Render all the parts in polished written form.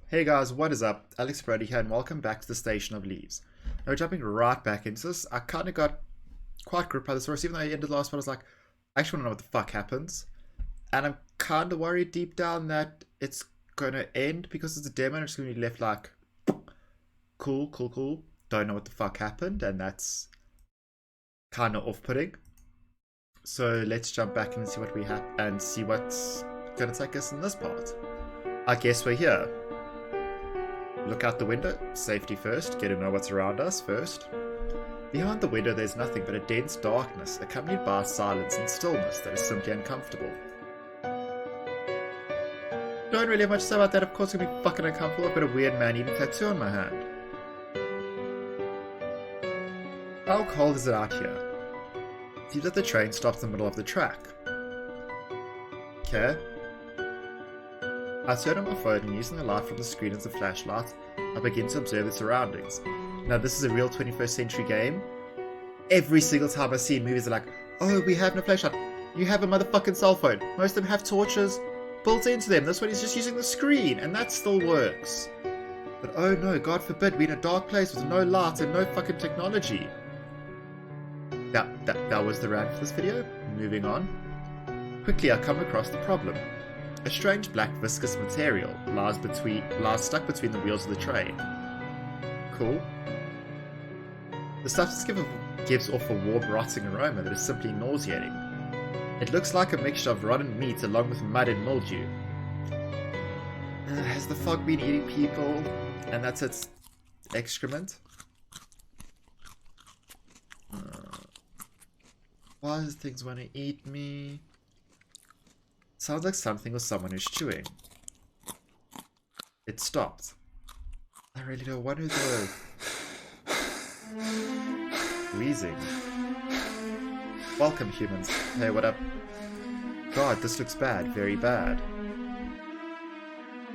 Hey guys, what is up? Alex Broda here and welcome back to the Station of Leaves. Now we're jumping right back into this. I kind of got quite gripped by the source, even though I ended the last one. I was like, I actually want to know what the fuck happens. And I'm kind of worried deep down that it's going to end because it's a demo and it's going to be left like, cool, cool, cool. Don't know what the fuck happened, and that's kind of off-putting. So let's jump back in and see what we have and see what's going to take us in this part. I guess we're here. Look out the window, safety first, get to know what's around us first. Behind the window there's nothing but a dense darkness, accompanied by silence and stillness that is simply uncomfortable. Don't really have much to say about that, of course it's gonna be fucking uncomfortable. I've got a weird man-eating tattoo on my hand. How cold is it out here? See that the train stops in the middle of the track. Okay. I turn on my phone and using the light from the screen as a flashlight, I begin to observe the surroundings. Now this is a real 21st century game. Every single time I see movies they're like, oh, we have no flashlight. You have a motherfucking cell phone. Most of them have torches built into them. This one is just using the screen and that still works. But oh no, God forbid, we're in a dark place with no light and no fucking technology. That was the rant for this video. Moving on. Quickly I come across the problem. A strange black viscous material lies stuck between the wheels of the train. Cool. The substance gives off a warm, rotting aroma that is simply nauseating. It looks like a mixture of rotten meat along with mud and mildew. Has the fog been eating people? And that's its excrement? Why does things want to eat me? Sounds like something or someone is chewing. It stopped. I really don't want to though. Wheezing. Welcome humans. Hey, what up? God, this looks bad. Very bad.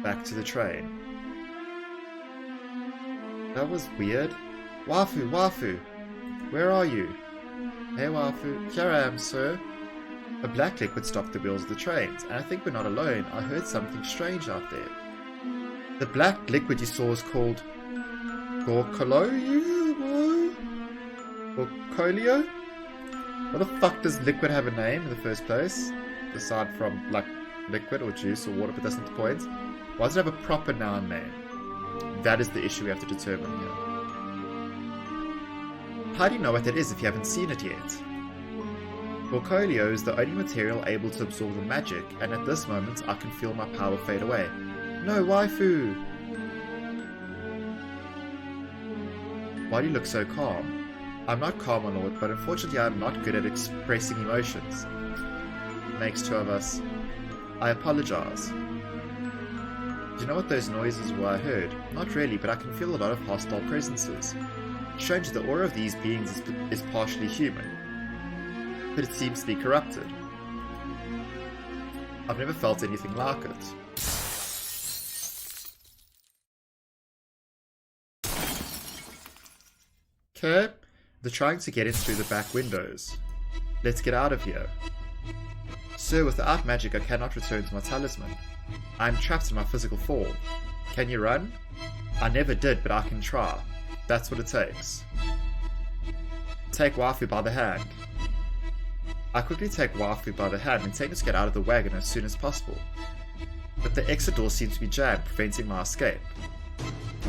Back to the train. That was weird. Waifu, Waifu! Where are you? Hey Waifu, here I am, sir. A black liquid stopped the wheels of the trains, and I think we're not alone. I heard something strange out there. The black liquid you saw is called Gorcolio? Gorcolio? What the fuck does liquid have a name in the first place? Aside from, like, liquid or juice or water, but that's not the point. Why does it have a proper noun name? That is the issue we have to determine here. How do you know what that is if you haven't seen it yet? Gorcolio is the only material able to absorb the magic, and at this moment I can feel my power fade away. No, Waifu! Why do you look so calm? I'm not calm, my lord, but unfortunately I am not good at expressing emotions. Makes two of us. I apologize. Do you know what those noises were I heard? Not really, but I can feel a lot of hostile presences. Strange, the aura of these beings is partially human, but it seems to be corrupted. I've never felt anything like it. Okay, they're trying to get in through the back windows. Let's get out of here. Sir, without magic I cannot return to my talisman. I am trapped in my physical form. Can you run? I never did, but I can try. That's what it takes. Take Waifu by the hand. I quickly take Waifu by the hand and intend to get out of the wagon as soon as possible. But the exit door seems to be jammed, preventing my escape.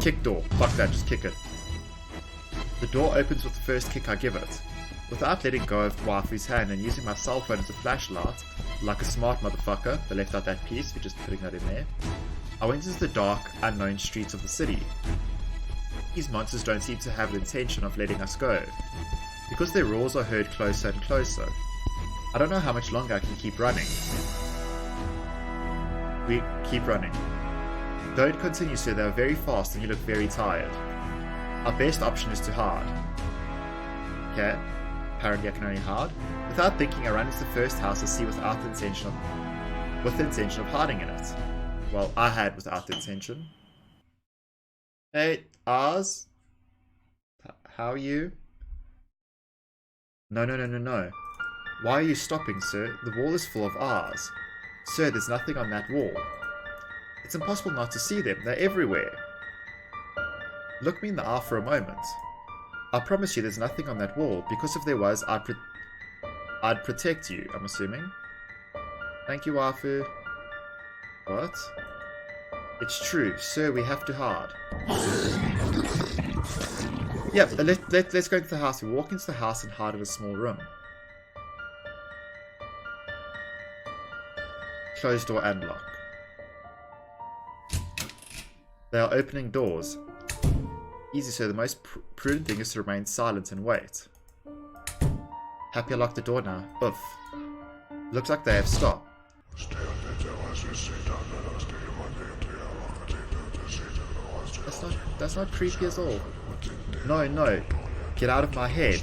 Kick door. Fuck that, just kick it. The door opens with the first kick I give it. Without letting go of Waifu's hand and using my cell phone as a flashlight, like a smart motherfucker, they left out that piece, we're just putting that in there, I went into the dark, unknown streets of the city. These monsters don't seem to have the intention of letting us go, because their roars are heard closer and closer. I don't know how much longer I can keep running. We keep running. Don't continue, sir, they are very fast and you look very tired. Our best option is to hide. Okay, apparently I can only hide. Without thinking, I run into the first house I see with the intention of hiding in it. Well, I had without the intention. Hey, Oz? How are you? No. Why are you stopping, sir? The wall is full of R's. Sir, there's nothing on that wall. It's impossible not to see them. They're everywhere. Look me in the eye for a moment. I promise you there's nothing on that wall, because if there was, I'd protect you, I'm assuming. Thank you, Waifu. What? It's true, sir, we have to hide. Yeah, let's go into the house. We walk into the house and hide in a small room. Closed door and lock. They are opening doors. Easy, sir. The most prudent thing is to remain silent and wait. Happy I locked the door now. Oof. Looks like they have stopped. That's not creepy at all. No. Get out of my head.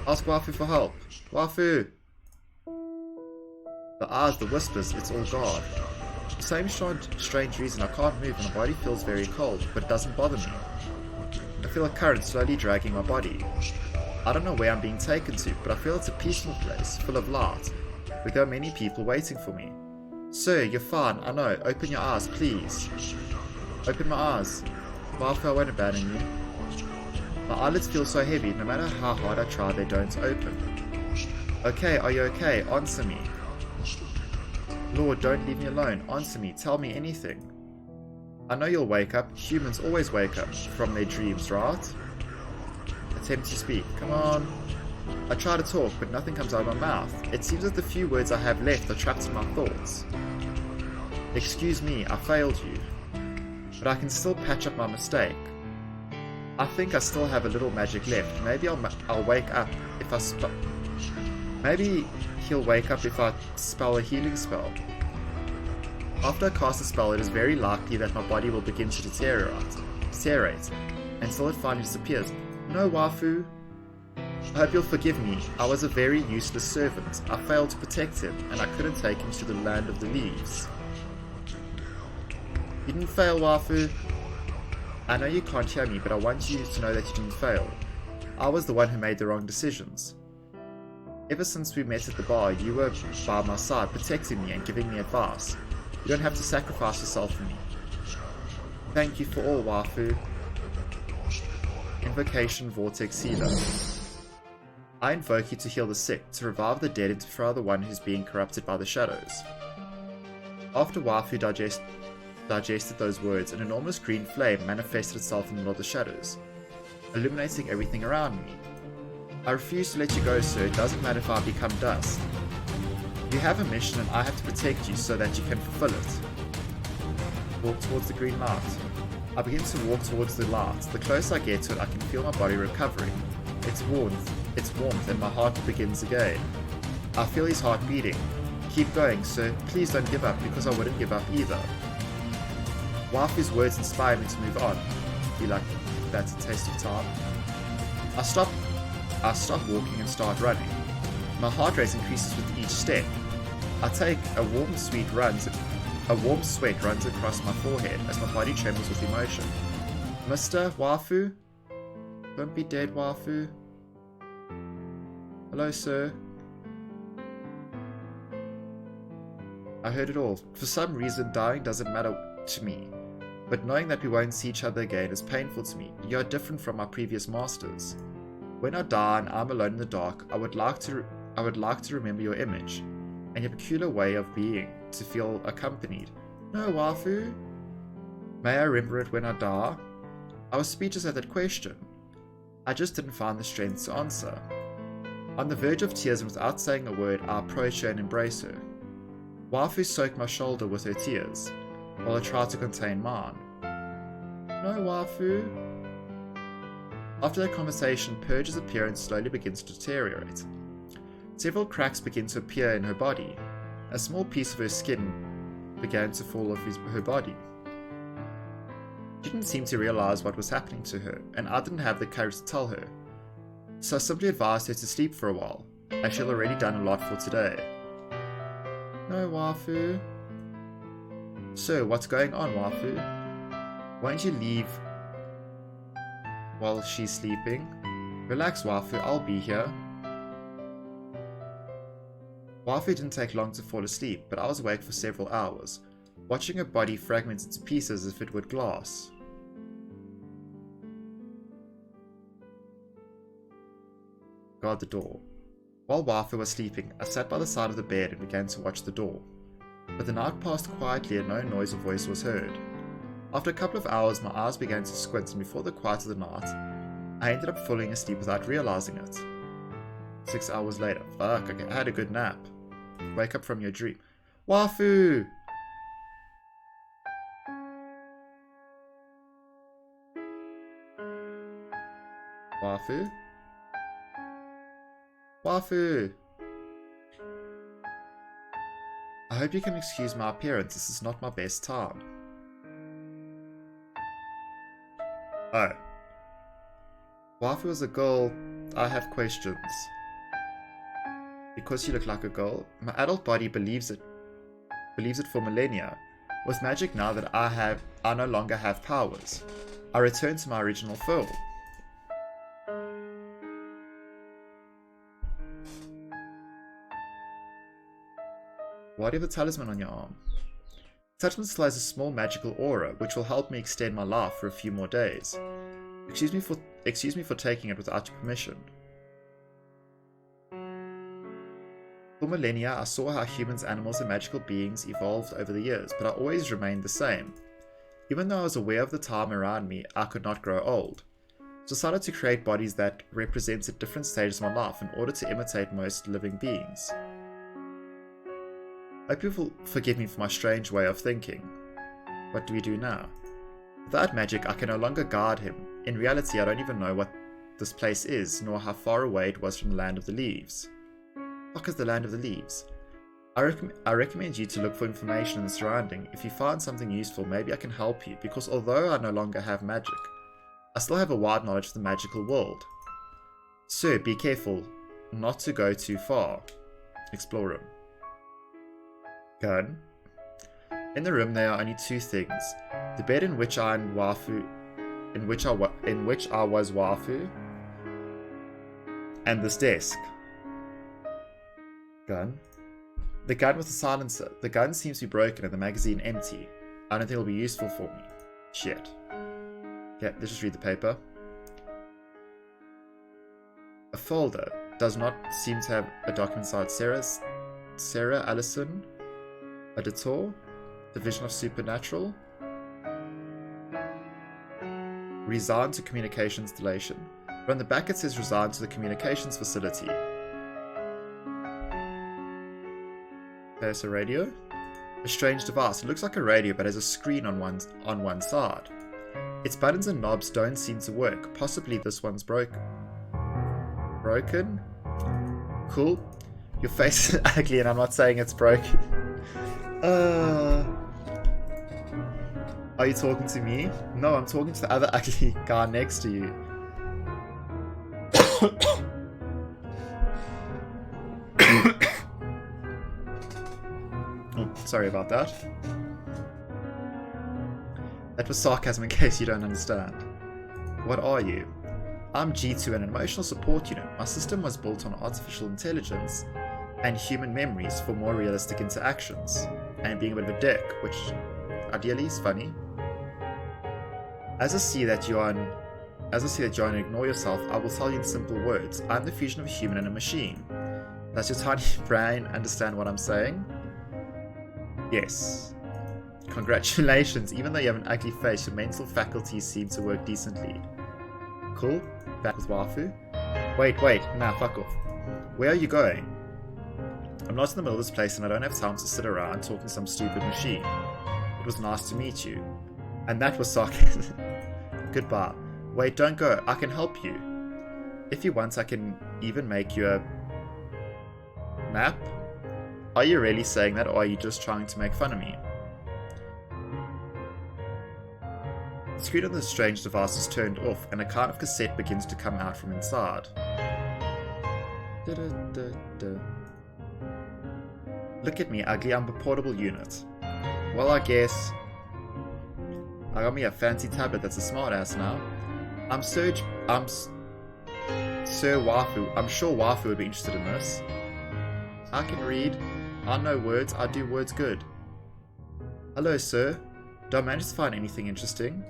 Ask Waifu for help. Waifu! The eyes, the whispers, it's all God. The same strange reason I can't move and my body feels very cold, but it doesn't bother me. I feel a current slowly dragging my body. I don't know where I'm being taken to, but I feel it's a peaceful place, full of light, where there are many people waiting for me. Sir, you're fine, I know. Open your eyes, please. Open my eyes. Waifu, I won't abandon you. My eyelids feel so heavy, no matter how hard I try, they don't open. Okay, are you okay? Answer me. Lord, don't leave me alone. Answer me. Tell me anything. I know you'll wake up. Humans always wake up from their dreams, right? Attempt to speak. Come on. I try to talk, but nothing comes out of my mouth. It seems that the few words I have left are trapped in my thoughts. Excuse me, I failed you. But I can still patch up my mistake. I think I still have a little magic left. Maybe I'll wake up if I Maybe he'll wake up if I spell a healing spell. After I cast a spell, it is very likely that my body will begin to deteriorate, until it finally disappears. No, Waifu. I hope you'll forgive me. I was a very useless servant. I failed to protect him, and I couldn't take him to the land of the leaves. You didn't fail, Waifu. I know you can't hear me, but I want you to know that you didn't fail. I was the one who made the wrong decisions. Ever since we met at the bar, you were by my side, protecting me and giving me advice. You don't have to sacrifice yourself for me. Thank you for all, Waifu. Invocation Vortex Healer. I invoke you to heal the sick, to revive the dead, and to fry the one who's being corrupted by the shadows. After Waifu digested those words, an enormous green flame manifested itself in the middle of the shadows, illuminating everything around me. I refuse to let you go, sir. It doesn't matter if I become dust. You have a mission and I have to protect you so that you can fulfill it. Walk towards the green light. I begin to walk towards the light. The closer I get to it, I can feel my body recovering. It's warmth and my heart begins again. I feel his heart beating. Keep going, sir. Please don't give up, because I wouldn't give up either. Waifu's words inspire me to move on. Be like, that's a taste of time. I stop walking and start running. My heart rate increases with each step. I take a warm sweat runs across my forehead as my body trembles with emotion. Mr. Waifu? Don't be dead, Waifu. Hello, sir. I heard it all. For some reason, dying doesn't matter to me. But knowing that we won't see each other again is painful to me. You are different from my previous masters. When I die and I'm alone in the dark, I would like to remember your image, and your peculiar way of being, to feel accompanied. No, Waifu. May I remember it when I die? I was speechless at that question. I just didn't find the strength to answer. On the verge of tears and without saying a word, I approach her and embrace her. Waifu soaked my shoulder with her tears, while I tried to contain mine. No, Waifu. After that conversation, Purge's appearance slowly begins to deteriorate. Several cracks begin to appear in her body. A small piece of her skin began to fall off her body. She didn't seem to realize what was happening to her, and I didn't have the courage to tell her. So I simply advised her to sleep for a while, as she'd already done a lot for today. No, Waifu. So, what's going on, Waifu? Won't you leave while she's sleeping? Relax, Waifu, I'll be here. Waifu didn't take long to fall asleep, but I was awake for several hours, watching her body fragment into pieces as if it were glass. Guard the door. While Waifu was sleeping, I sat by the side of the bed and began to watch the door. But the night passed quietly and no noise or voice was heard. After a couple of hours, my eyes began to squint, and before the quiet of the night, I ended up falling asleep without realizing it. 6 hours later. Fuck, I had a good nap. Wake up from your dream. Waifu! Waifu? Waifu! I hope you can excuse my appearance, this is not my best time. Oh. Waifu is a girl, I have questions. Because you look like a girl, my adult body believes it for millennia. With magic now that I no longer have powers. I return to my original form. Why do you have a talisman on your arm? The talisman still has a small magical aura, which will help me extend my life for a few more days. Excuse me for taking it without your permission. For millennia, I saw how humans, animals, and magical beings evolved over the years, but I always remained the same. Even though I was aware of the time around me, I could not grow old. I decided to create bodies that represented different stages of my life in order to imitate most living beings. I hope you will forgive me for my strange way of thinking. What do we do now? Without magic, I can no longer guard him. In reality, I don't even know what this place is, nor how far away it was from the Land of the Leaves. Fuck is the Land of the Leaves? I recommend you to look for information in the surrounding. If you find something useful, maybe I can help you, because although I no longer have magic, I still have a wide knowledge of the magical world. Sir, be careful not to go too far. Explore room. Gun. In the room there are only two things: the bed in which I was Waifu, and this desk. Gun. The gun with the silencer. The gun seems to be broken and the magazine empty. I don't think it'll be useful for me. Shit. Yeah, let's just read the paper. A folder. Does not seem to have a document inside. Sarah Allison. Editor. Division of Supernatural. Resigned to communication installation. But on the back it says resigned to the communications facility. There's a radio. A strange device. It looks like a radio but has a screen on one side. Its buttons and knobs don't seem to work. Possibly this one's broken. Broken? Cool. Your face is ugly and I'm not saying it's broken. Are you talking to me? No, I'm talking to the other ugly guy next to you. Oh, sorry about that. That was sarcasm in case you don't understand. What are you? I'm G2, an emotional support unit. My system was built on artificial intelligence and human memories for more realistic interactions, and being a bit of a dick, which ideally is funny. As I see that you are and ignore yourself, I will tell you in simple words. I'm the fusion of a human and a machine. Does your tiny brain understand what I'm saying? Yes. Congratulations, even though you have an ugly face, your mental faculties seem to work decently. Cool, back with Waifu. Wait, nah, fuck off. Where are you going? I'm not in the middle of this place and I don't have time to sit around talking to some stupid machine. It was nice to meet you. And that was sarcasm. Goodbye. Wait, don't go, I can help you. If you want, I can even make you a map. Are you really saying that, or are you just trying to make fun of me? The screen on the strange device is turned off, and a kind of cassette begins to come out from inside. Look at me, ugly, I'm a portable unit. Well, I guess I got me a fancy tablet that's a smartass now. I'm Sir Waifu. I'm sure Waifu would be interested in this. I can read. I know words, I do words good. Hello, sir. Do I manage to find anything interesting?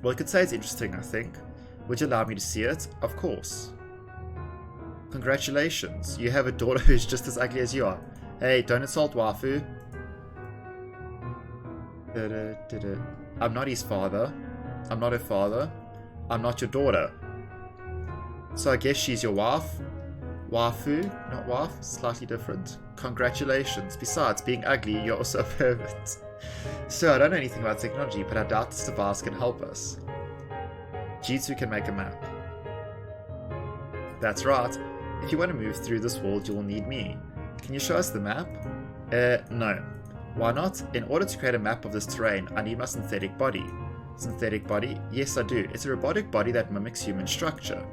Well, I could say it's interesting, I think. Would you allow me to see it? Of course. Congratulations, you have a daughter who's just as ugly as you are. Hey, don't insult Waifu. I'm not his father. I'm not her father. I'm not your daughter. So I guess she's your wife? Waifu, not wife, slightly different. Congratulations. Besides, being ugly, you're also a pervert. So I don't know anything about technology, but I doubt this device can help us. G2 can make a map. That's right. If you want to move through this world, you will need me. Can you show us the map? No. Why not? In order to create a map of this terrain, I need my synthetic body. Synthetic body? Yes, I do. It's a robotic body that mimics human structure.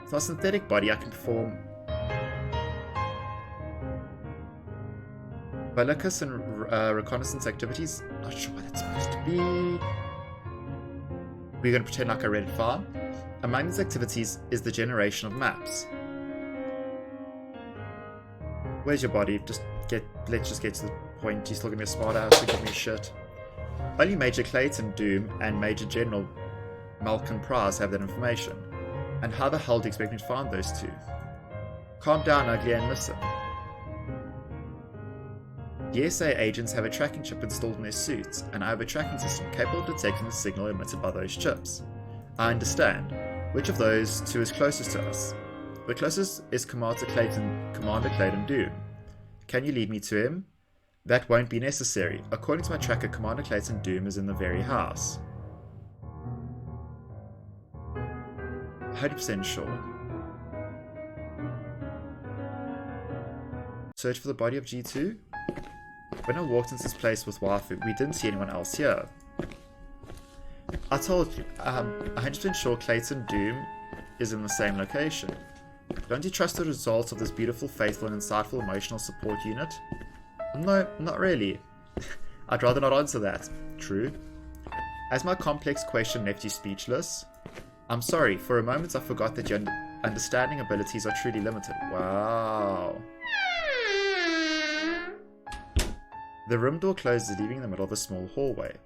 With my synthetic body, I can perform Bellicus and reconnaissance activities. Not sure what it's supposed to be. We're going to pretend like I read it far. Among these activities is the generation of maps. Where's your body? Let's just get to the point. You still give me a smart ass to give me shit. Only Major Clayton Doom and Major General Malcolm Price have that information. And how the hell do you expect me to find those two? Calm down, ugly, and listen. The SA agents have a tracking chip installed in their suits, and I have a tracking system capable of detecting the signal emitted by those chips. I understand. Which of those two is closest to us? The closest is Commander Clayton Doom. Can you lead me to him? That won't be necessary. According to my tracker, Commander Clayton Doom is in the very house. 100% sure. Search for the body of G2? When I walked into this place with Waifu, we didn't see anyone else here. I told you, I'm 100% sure Clayton Doom is in the same location. Don't you trust the results of this beautiful, faithful and insightful emotional support unit? No, not really. I'd rather not answer that. True. As my complex question left you speechless, I'm sorry, for a moment I forgot that your understanding abilities are truly limited. Wow. The room door closes, leaving in the middle of a small hallway.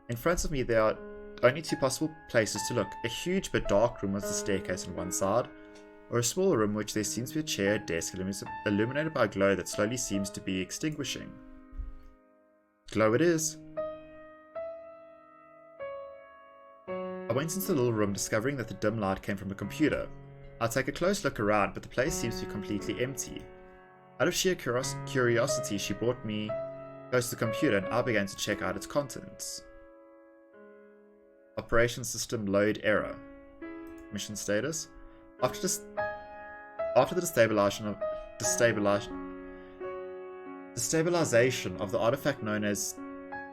In front of me there are only two possible places to look. A huge but dark room with a staircase on one side, or a small room which there seems to be a chair, desk, illuminated by a glow that slowly seems to be extinguishing. Glow it is. I went into the little room, discovering that the dim light came from a computer. I take a close look around, but the place seems to be completely empty. Out of sheer curiosity, she brought me close to the computer and I began to check out its contents. Operation system load error. Mission status. After the destabilization of the artifact known as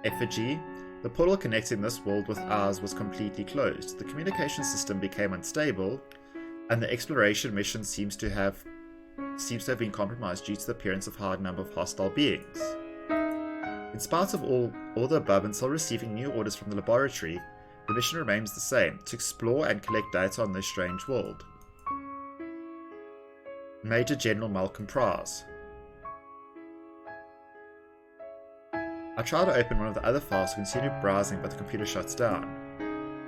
effigy, the portal connecting this world with ours was completely closed. The communication system became unstable, and the exploration mission seems to have been compromised due to the appearance of a high number of hostile beings. In spite of all the above, until receiving new orders from the laboratory, the mission remains the same: to explore and collect data on this strange world. Major General Malcolm Price. I try to open one of the other files to continue browsing, but the computer shuts down.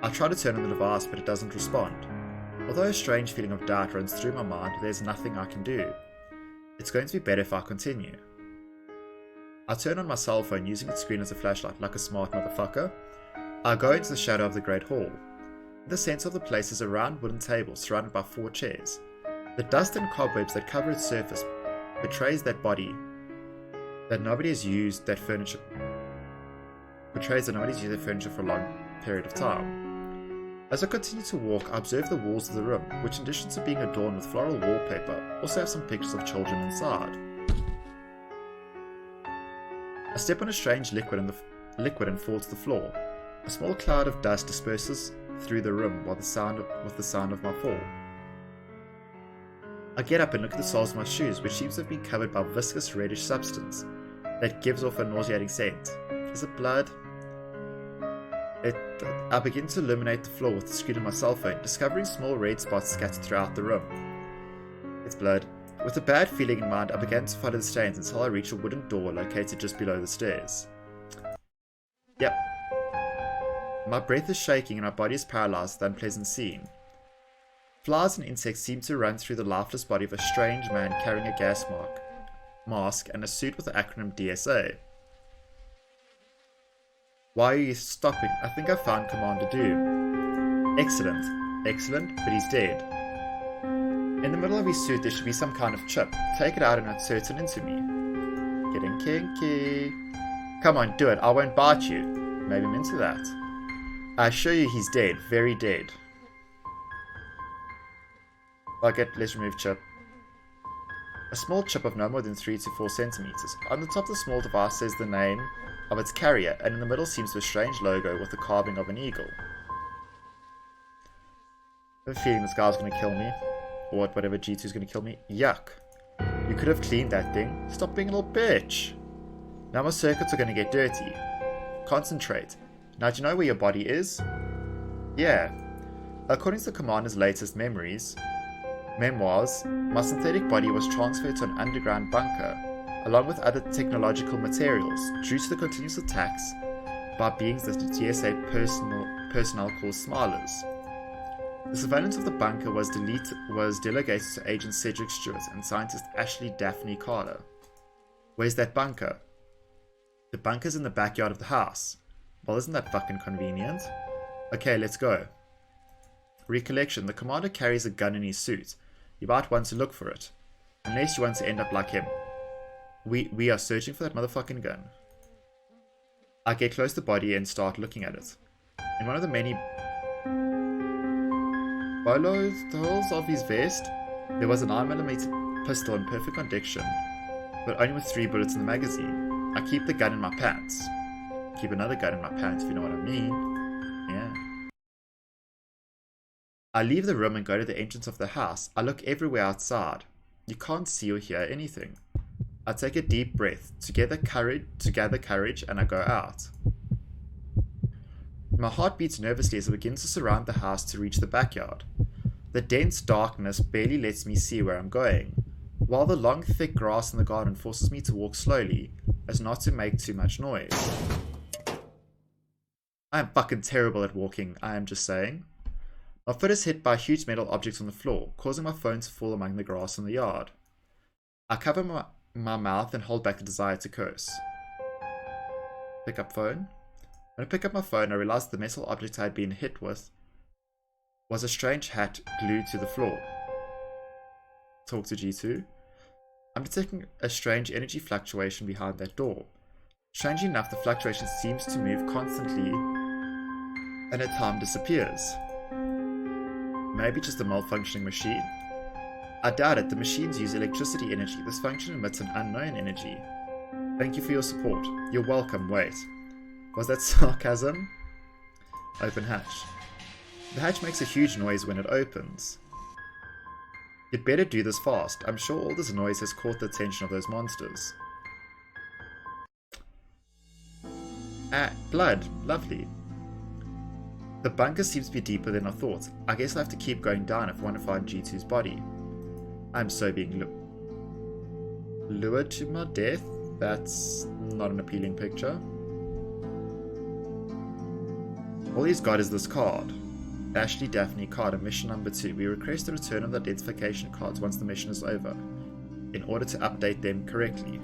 I try to turn on the device, but it doesn't respond. Although a strange feeling of doubt runs through my mind, there's nothing I can do. It's going to be better if I continue. I turn on my cell phone, using its screen as a flashlight like a smart motherfucker. I go into the shadow of the Great Hall. In the center of the place is a round wooden table surrounded by 4 chairs. The dust and cobwebs that cover its surface betrays that nobody has used that furniture for a long period of time. As I continue to walk, I observe the walls of the room, which in addition to being adorned with floral wallpaper, also have some pictures of children inside. I step on a strange liquid and fall to the floor. A small cloud of dust disperses through the room with the sound of my fall. I get up and look at the soles of my shoes, which seems to have been covered by viscous reddish substance that gives off a nauseating scent. Is it blood? I begin to illuminate the floor with the screen of my cell phone, discovering small red spots scattered throughout the room. It's blood. With a bad feeling in mind, I began to follow the stains until I reached a wooden door located just below the stairs. Yep. My breath is shaking and my body is paralyzed with the unpleasant scene. Flies and insects seem to run through the lifeless body of a strange man carrying a gas mask and a suit with the acronym DSA. Why are you stopping? I think I found Commander Doom. Excellent. Excellent, but he's dead. In the middle of his suit there should be some kind of chip. Take it out and insert it into me. Getting kinky. Come on, do it. I won't bite you. Maybe I'm into that. I assure you he's dead. Very dead. Okay, let's remove chip. A small chip of no more than 3 to 4 centimeters. On the top of the small device says the name of its carrier, and in the middle seems to be a strange logo with the carving of an eagle. I have a feeling this guy's going to kill me. Or whatever G2's going to kill me. Yuck. You could have cleaned that thing. Stop being a little bitch. Now my circuits are going to get dirty. Concentrate. Now do you know where your body is? Yeah. According to the commander's latest memoirs, my synthetic body was transferred to an underground bunker, along with other technological materials, due to the continuous attacks by beings that the GSA personnel call Smilers. The surveillance of the bunker was delegated to Agent Cedric Stewart and scientist Ashley Daphne Carter. Where's that bunker? The bunker's in the backyard of the house. Well, isn't that fucking convenient? Okay, let's go. Recollection: the commander carries a gun in his suit. You might want to look for it. Unless you want to end up like him. We are searching for that motherfucking gun. I get close to the body and start looking at it. In one of the many holes of his vest, there was a 9mm pistol in perfect condition, but only with 3 bullets in the magazine. I keep the gun in my pants. Keep another gun in my pants, if you know what I mean. Yeah. I leave the room and go to the entrance of the house. I look everywhere outside. You can't see or hear anything. I take a deep breath to gather courage, and I go out. My heart beats nervously as I begin to surround the house to reach the backyard. The dense darkness barely lets me see where I'm going, while the long thick grass in the garden forces me to walk slowly as not to make too much noise. I am fucking terrible at walking, I am just saying. My foot is hit by a huge metal object on the floor, causing my phone to fall among the grass in the yard. I cover my mouth and hold back the desire to curse. Pick up phone. When I pick up my phone, I realize the metal object I had been hit with was a strange hat glued to the floor. Talk to G2. I'm detecting a strange energy fluctuation behind that door. Strangely enough, the fluctuation seems to move constantly and at times disappears. Maybe just a malfunctioning machine? I doubt it. The machines use electricity energy. This function emits an unknown energy. Thank you for your support. You're welcome. Wait. Was that sarcasm? Open hatch. The hatch makes a huge noise when it opens. You'd better do this fast. I'm sure all this noise has caught the attention of those monsters. Ah, blood. Lovely. The bunker seems to be deeper than I thought. I guess I'll have to keep going down if I want to find G2's body. I'm so being lured to my death. That's not an appealing picture. All he's got is this card. Ashley Daphne Carter, mission number 2. We request the return of the identification cards once the mission is over, in order to update them correctly.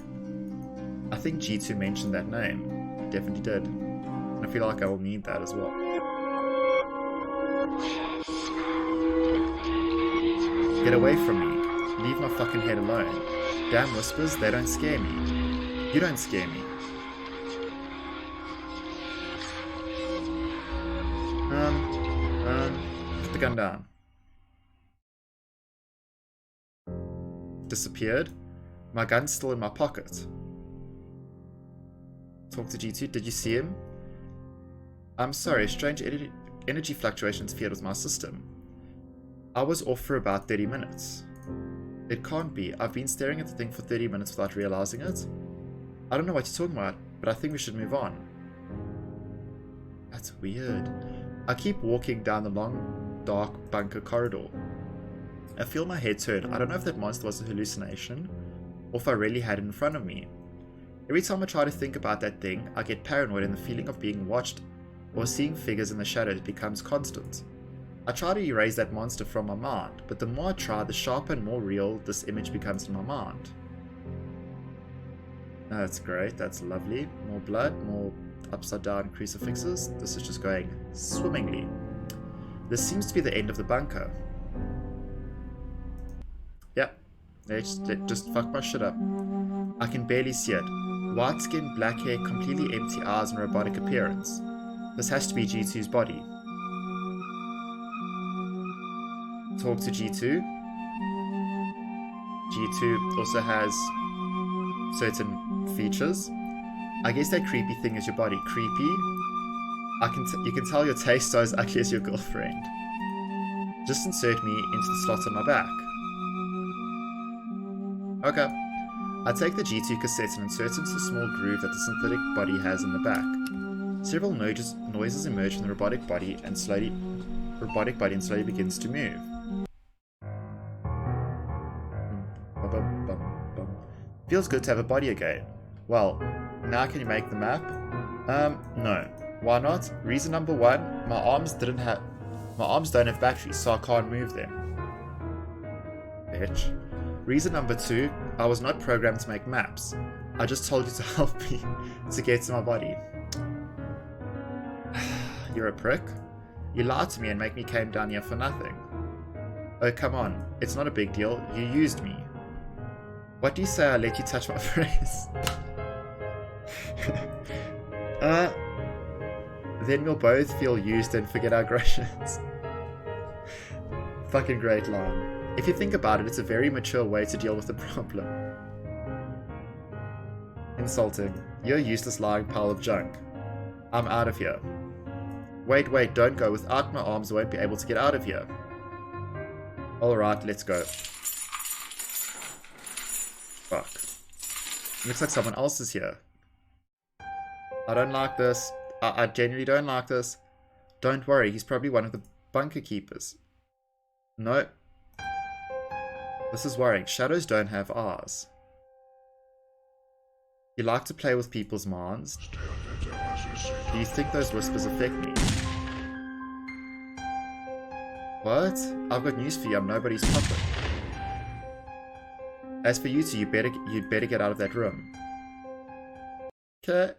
I think G2 mentioned that name. He definitely did. And I feel like I will need that as well. Get away from me. Leave my fucking head alone. Damn whispers, they don't scare me. You don't scare me. Put the gun down. Disappeared. My gun's still in my pocket. Talk to G2. Did you see him? I'm sorry, strange energy fluctuations feared with my system. I was off for about 30 minutes. It can't be. I've been staring at the thing for 30 minutes without realizing it. I don't know what you're talking about, but I think we should move on. That's weird. I keep walking down the long, dark bunker corridor. I feel my head turn. I don't know if that monster was a hallucination, or if I really had it in front of me. Every time I try to think about that thing, I get paranoid and the feeling of being watched or seeing figures in the shadows becomes constant. I try to erase that monster from my mind, but the more I try, the sharper and more real this image becomes in my mind. That's great, that's lovely. More blood, more upside down crucifixes. This is just going swimmingly. This seems to be the end of the bunker. Yep, they just fucked my shit up. I can barely see it. White skin, black hair, completely empty eyes and robotic appearance. This has to be G2's body. Talk to G2. G2 also has certain features. I guess that creepy thing is your body. Creepy. You can tell your taste are as ugly as your girlfriend. Just insert me into the slot on my back. Okay. I take the G2 cassette and insert into the small groove that the synthetic body has in the back. Several noises emerge from the robotic body and slowly begins to move. Feels good to have a body again. Well, now can you make the map? No. Why not? Reason number 1, my arms don't have batteries, so I can't move them. Bitch. Reason number 2, I was not programmed to make maps. I just told you to help me to get to my body. You're a prick. You lied to me and make me came down here for nothing. Oh, come on. It's not a big deal. You used me. What do you say I let you touch my face? Then we'll both feel used and forget our grudges. Fucking great line. If you think about it, it's a very mature way to deal with the problem. Insulting. You're a useless lying pile of junk. I'm out of here. Wait, don't go. Without my arms, I won't be able to get out of here. Alright, let's go. Fuck. Looks like someone else is here. I don't like this. I genuinely don't like this. Don't worry, he's probably one of the bunker keepers. No. This is worrying. Shadows don't have eyes. You like to play with people's minds. Do you think those whispers affect me? What? I've got news for you. I'm nobody's puppet. As for you two, you'd better get out of that room. Okay.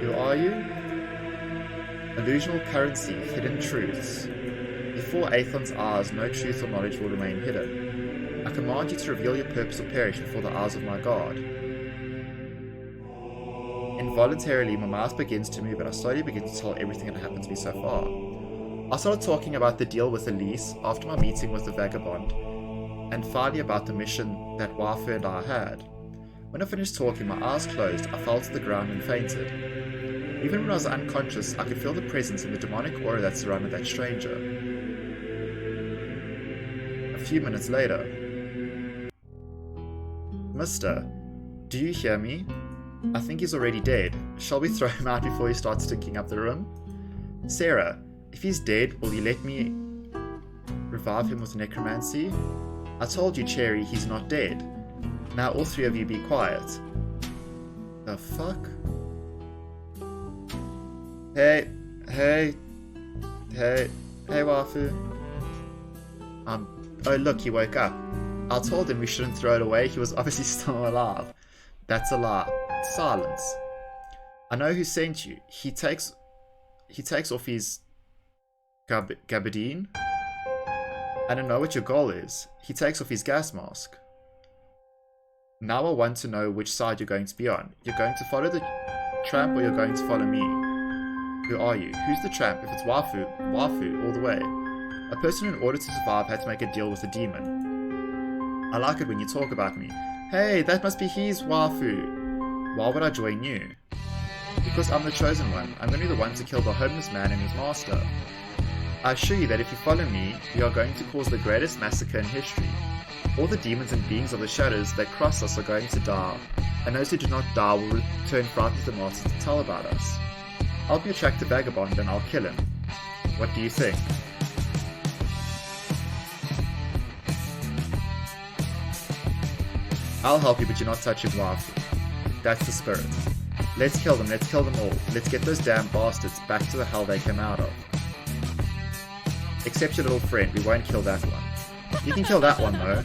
Who are you? Illusional currency, hidden truths. Before Aethon's eyes, no truth or knowledge will remain hidden. I command you to reveal your purpose or perish before the eyes of my God. Involuntarily, my mouth begins to move and I slowly begin to tell everything that happened to me so far. I started talking about the deal with Elise after my meeting with the vagabond, and finally about the mission that Waifu and I had. When I finished talking, my eyes closed, I fell to the ground and fainted. Even when I was unconscious, I could feel the presence and the demonic aura that surrounded that stranger. A few minutes later. Mister, do you hear me? I think he's already dead. Shall we throw him out before he starts stinking up the room? Sarah, if he's dead, will you let me revive him with necromancy? I told you, Cherry, he's not dead. Now all three of you be quiet. The fuck? Hey, Waifu. Oh look, he woke up. I told him we shouldn't throw it away, he was obviously still alive. That's a lie. Silence. I know who sent you. He takes off his gabardine. I don't know what your goal is. He takes off his gas mask. Now I want to know which side you're going to be on. You're going to follow the tramp or you're going to follow me? Who are you? Who's the tramp? If it's Waifu all the way. A person in order to survive had to make a deal with a demon. I like it when you talk about me. Hey, that must be his Waifu. Why would I join you? Because I'm the chosen one. I'm going to be the one to kill the homeless man and his master. I assure you that if you follow me, you are going to cause the greatest massacre in history. All the demons and beings of the shadows that cross us are going to die, and those who do not die will return frightened to the masters to tell about us. I'll be attracted vagabond and I'll kill him. What do you think? I'll help you, but you're not touching Waifu. That's the spirit. Let's kill them all. Let's get those damn bastards back to the hell they came out of. Except your little friend, we won't kill that one. You can kill that one though.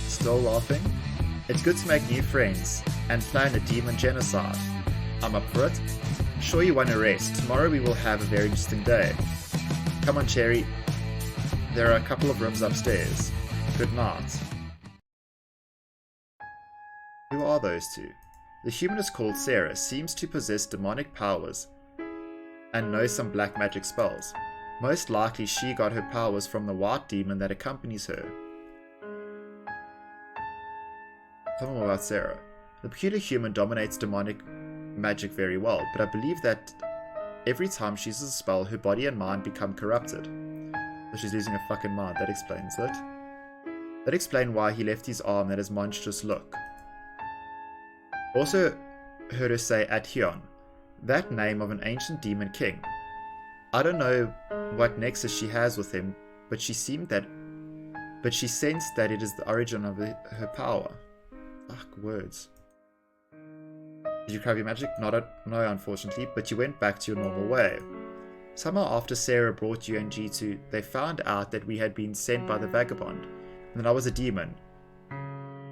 Still laughing? It's good to make new friends and plan a demon genocide. I'm up for it. Sure you want to rest. Tomorrow we will have a very interesting day. Come on, Cherry. There are a couple of rooms upstairs. Good night. Who are those two? The humanist called Sarah seems to possess demonic powers and knows some black magic spells. Most likely she got her powers from the white demon that accompanies her. Tell me more about Sarah. The peculiar human dominates demonic magic very well, but I believe that every time she uses a spell, her body and mind become corrupted. So she's losing her fucking mind, that explains it. That explains why he left his arm that has monstrous look. Also heard her say Adhion, that name of an ancient demon king. I don't know what nexus she has with him, but she sensed that it is the origin of her power. Fuck words. Did you grab your magic? No, unfortunately, but you went back to your normal way. Somehow after Sarah brought you and G2, they found out that we had been sent by the vagabond, and that I was a demon.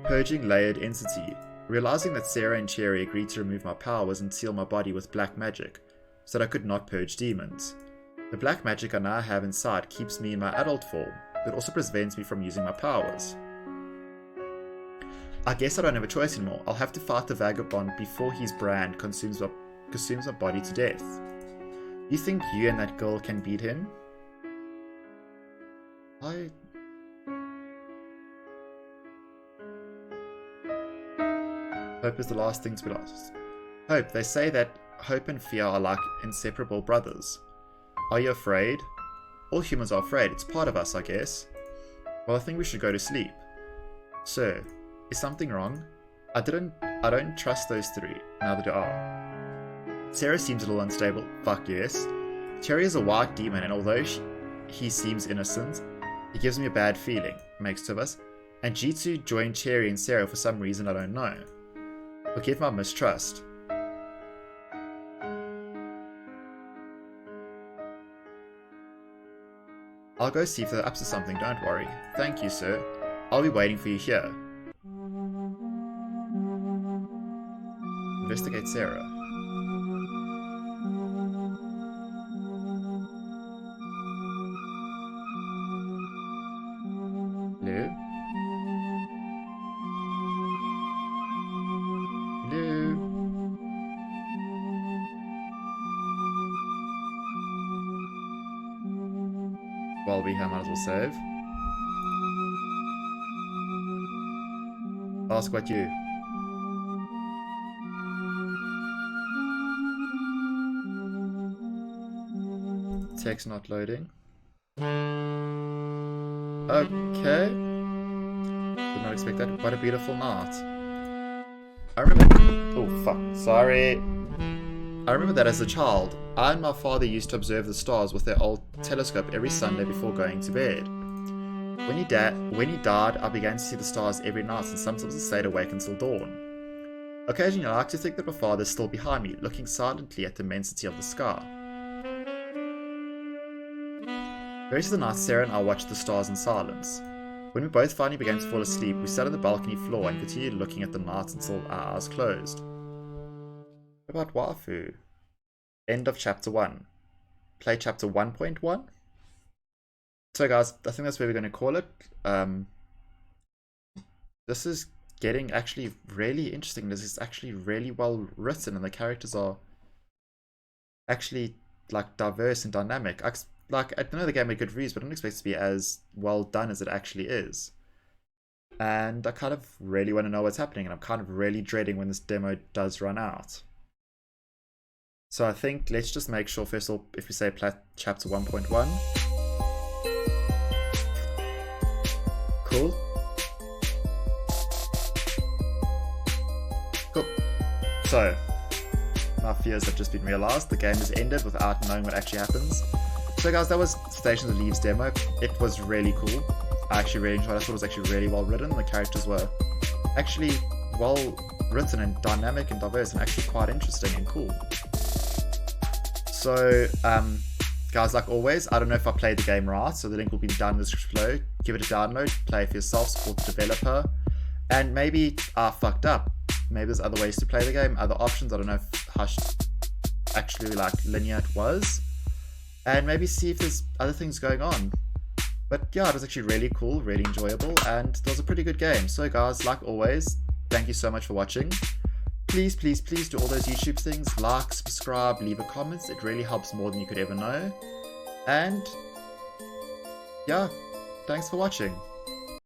Purging layered entity. Realizing that Sarah and Cherry agreed to remove my powers and seal my body with black magic, so that I could not purge demons. The black magic I now have inside keeps me in my adult form, but also prevents me from using my powers. I guess I don't have a choice anymore. I'll have to fight the vagabond before his brand consumes my body to death. You think you and that girl can beat him? Hope is the last thing to be lost. Hope. They say that hope and fear are like inseparable brothers. Are you afraid? All humans are afraid. It's part of us, I guess. Well, I think we should go to sleep. Sir, is something wrong? I don't trust those three, now that they are. Sarah seems a little unstable. Fuck yes. Cherry is a white demon, and although he seems innocent, he gives me a bad feeling. Makes two of us. And G2 joined Cherry and Sarah for some reason I don't know. Forgive my mistrust. I'll go see if they're up to something, don't worry. Thank you, sir. I'll be waiting for you here. Investigate Sarah. Hello? Hello? While we have, might as well save. Ask what you. Text not loading. Okay. Did not expect that. What a beautiful night. I remember. Oh fuck. Sorry. I remember that as a child, I and my father used to observe the stars with their old telescope every Sunday before going to bed. When he died, I began to see the stars every night, and sometimes I stayed awake until dawn. Occasionally, I like to think that my father is still behind me, looking silently at the immensity of the sky. The rest of the night, Sarah and I watched the stars in silence. When we both finally began to fall asleep, we sat on the balcony floor and continued looking at the night until our eyes closed. What about Waifu? End of chapter 1. Play chapter 1.1? So guys, I think that's where we're going to call it. This is getting actually really interesting. This is actually really well written, and the characters are actually like diverse and dynamic. I know the game had good reviews, but I don't expect it to be as well done as it actually is. And I kind of really want to know what's happening, and I'm kind of really dreading when this demo does run out. So I think let's just make sure first of all, if we say chapter 1.1. Cool. Cool. So, my fears have just been realized. The game has ended without knowing what actually happens. So guys, that was Stations of Leaves demo. It was really cool. I actually really enjoyed. I thought it was actually really well written. The characters were actually well written and dynamic and diverse and actually quite interesting and cool. So, guys, like always, I don't know if I played the game right, so the link will be down in the description below. Give it a download, play it for yourself, support the developer, and maybe I fucked up. Maybe there's other ways to play the game, other options. I don't know how actually like linear it was, and maybe see if there's other things going on. But yeah, it was actually really cool, really enjoyable, and it was a pretty good game. So guys, like always, thank you so much for watching. Please do all those YouTube things. Like, subscribe, leave a comment. It really helps more than you could ever know. And yeah, thanks for watching.